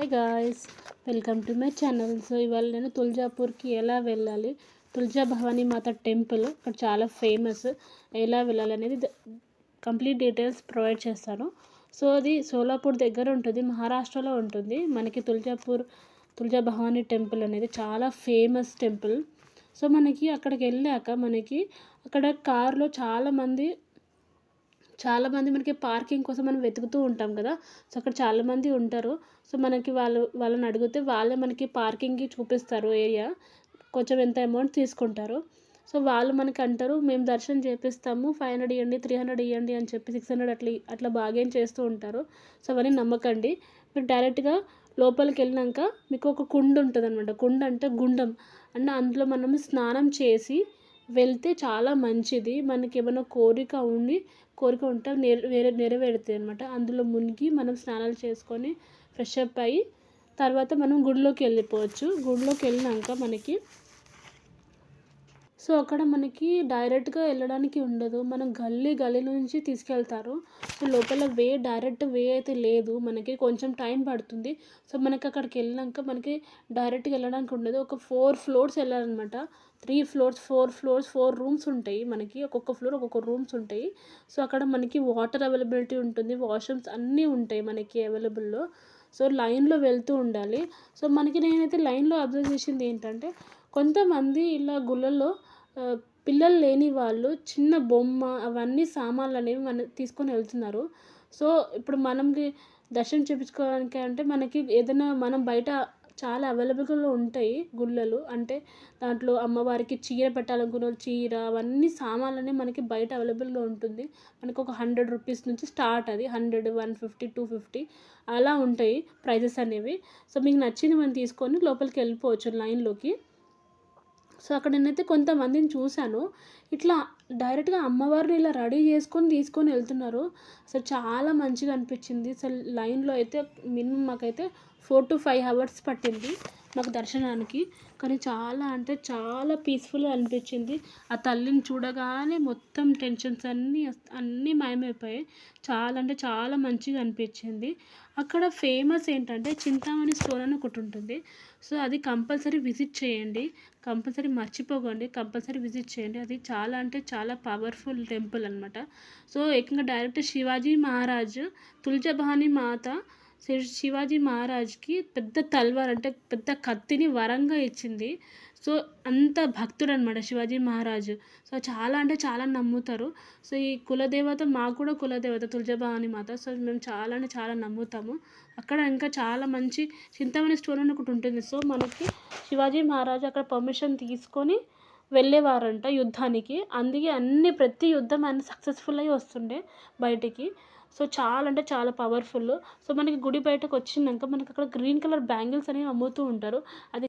Hi guys, welcome to my channel. So ఇవాళ నేను తుల్జాపూర్కి ఎలా వెళ్ళాలి, తుల్జా భవానీ మాత టెంపుల్ అక్కడ చాలా ఫేమస్, ఎలా వెళ్ళాలి అనేది కంప్లీట్ డీటెయిల్స్ ప్రొవైడ్ చేస్తాను. సో అది సోలాపూర్ దగ్గర ఉంటుంది, మహారాష్ట్రలో ఉంటుంది. మనకి తుల్జా భవానీ టెంపుల్ అనేది చాలా ఫేమస్ టెంపుల్. సో మనకి అక్కడికి వెళ్ళాక మనకి అక్కడ కార్లో చాలామంది మనకి పార్కింగ్ కోసం మనం వెతుకుతూ ఉంటాం కదా. సో అక్కడ చాలామంది ఉంటారు. సో మనకి వాళ్ళని అడిగితే వాళ్ళే మనకి పార్కింగ్కి చూపిస్తారు ఏరియా, కొంచెం ఎంత అమౌంట్ తీసుకుంటారు. సో వాళ్ళు మనకి అంటారు, మేము దర్శనం చేపిస్తాము, 500 ఇవ్వండి, 300 ఇవ్వండి అని చెప్పి 600 అట్లా బాగేం చేస్తూ ఉంటారు. సో అవన్నీ నమ్మకండి. మీరు డైరెక్ట్గా లోపలికి వెళ్ళినాక మీకు ఒక కుండ ఉంటుంది అనమాట. కుండ అంటే గుండం అంటే అందులో మనం స్నానం చేసి వెళ్తే చాలా మంచిది. మనకి ఏమైనా కోరిక ఉంటే నెరవేరుతాయి అనమాట. అందులో మునిగి మనం స్నానాలు చేసుకొని ఫ్రెష్ అప్ అయ్యి తర్వాత మనం గుడిలోకి వెళ్ళిపోవచ్చు. గుడిలోకి వెళ్ళినాక అక్కడ మనకి డైరెక్ట్గా వెళ్ళడానికి ఉండదు, మనం గల్లీ నుంచి తీసుకెళ్తారు. సో లోపల డైరెక్ట్ వే అయితే లేదు, మనకి కొంచెం టైం పడుతుంది. సో మనకి అక్కడికి వెళ్ళినాక మనకి డైరెక్ట్గా వెళ్ళడానికి ఉండదు. ఒక 4 ఫ్లోర్స్ వెళ్ళాలన్నమాట. 3 ఫ్లోర్స్ 4 ఫ్లోర్స్ 4 రూమ్స్ ఉంటాయి మనకి, ఒక్కొక్క ఫ్లోర్ ఒక్కొక్క రూమ్స్ ఉంటాయి. సో అక్కడ మనకి వాటర్ అవైలబిలిటీ ఉంటుంది, వాష్రూమ్స్ అన్నీ ఉంటాయి మనకి అవైలబుల్లో. సో లైన్లో వెళ్తూ ఉండాలి. సో నేనైతే లైన్లో అబ్జర్వ్ చేసింది ఏంటంటే, కొంతమంది ఇలా గుళ్ళల్లో పిల్లలు లేని వాళ్ళు చిన్న బొమ్మ అవన్నీ సామాన్లు అనేవి తీసుకొని వెళ్తున్నారు. సో ఇప్పుడు మనకి దర్శనం చేయించుకోవడానికి అంటే మనకి ఏదైనా మనం బయట చాలా అవైలబుల్గా ఉంటాయి గుళ్ళలు. అంటే దాంట్లో అమ్మవారికి చీర పెట్టాలనుకున్న చీర అవన్నీ సామాన్లు మనకి బయట అవైలబుల్గా ఉంటుంది. మనకు ఒక 100 రూపీస్ నుంచి స్టార్ట్, అది 100, 150, 250 అలా ఉంటాయి ప్రైజెస్ అనేవి. సో మీకు నచ్చింది మనం తీసుకొని లోపలికి వెళ్ళిపోవచ్చు లైన్లోకి. సో అక్కడ నేనైతే కొంతమందిని చూశాను, ఇట్లా డైరెక్ట్గా అమ్మవారిని ఇలా రెడీ చేసుకొని తీసుకొని వెళ్తున్నారు. అసలు చాలా మంచిగా అనిపించింది. అసలు లైన్లో అయితే మినిమం మాకైతే 4 to 5 hours పట్టింది మాకు దర్శనానికి. కానీ చాలా అంటే చాలా పీస్ఫుల్గా అనిపించింది. ఆ తల్లిని చూడగానే మొత్తం టెన్షన్స్ అన్నీ మాయమైపోయాయి. చాలా అంటే చాలా మంచిగా అనిపించింది. అక్కడ ఫేమస్ ఏంటంటే చింతామణి స్టోర్ అని ఒకటి ఉంటుంది. సో అది కంపల్సరీ విజిట్ చేయండి, కంపల్సరీ మర్చిపోకండి, కంపల్సరీ విజిట్ చేయండి. అది చాలా అంటే చాలా పవర్ఫుల్ టెంపుల్ అనమాట. సో ఏకంగా డైరెక్ట్ శివాజీ మహారాజ్ తుల్జా భవానీ మాత శివాజీ మహారాజ్కి పెద్ద తల్వార్ అంటే పెద్ద కత్తిని వరంగా ఇచ్చింది. సో అంత భక్తుడు అనమాట శివాజీ మహారాజు. సో చాలా అంటే చాలా నమ్ముతారు. సో ఈ కులదేవత మాకు కూడా కులదేవత తుల్జా భవానీ మాత. సో మేము చాలా అంటే చాలా నమ్ముతాము. అక్కడ ఇంకా చాలా మంచి చింతామణి స్టోర్ అని ఒకటి ఉంటుంది. సో మనకి శివాజీ మహారాజు అక్కడ పర్మిషన్ తీసుకొని వెళ్ళేవారంట యుద్ధానికి. అందుకే ప్రతి యుద్ధం అన్ని సక్సెస్ఫుల్ అయ్యి వస్తుండే బయటికి. సో చాలా అంటే చాలా పవర్ఫుల్. సో మనకి గుడి బయటకు వచ్చినాక మనకి అక్కడ గ్రీన్ కలర్ బ్యాంగిల్స్ అనేవి అమ్ముతూ ఉంటారు. అది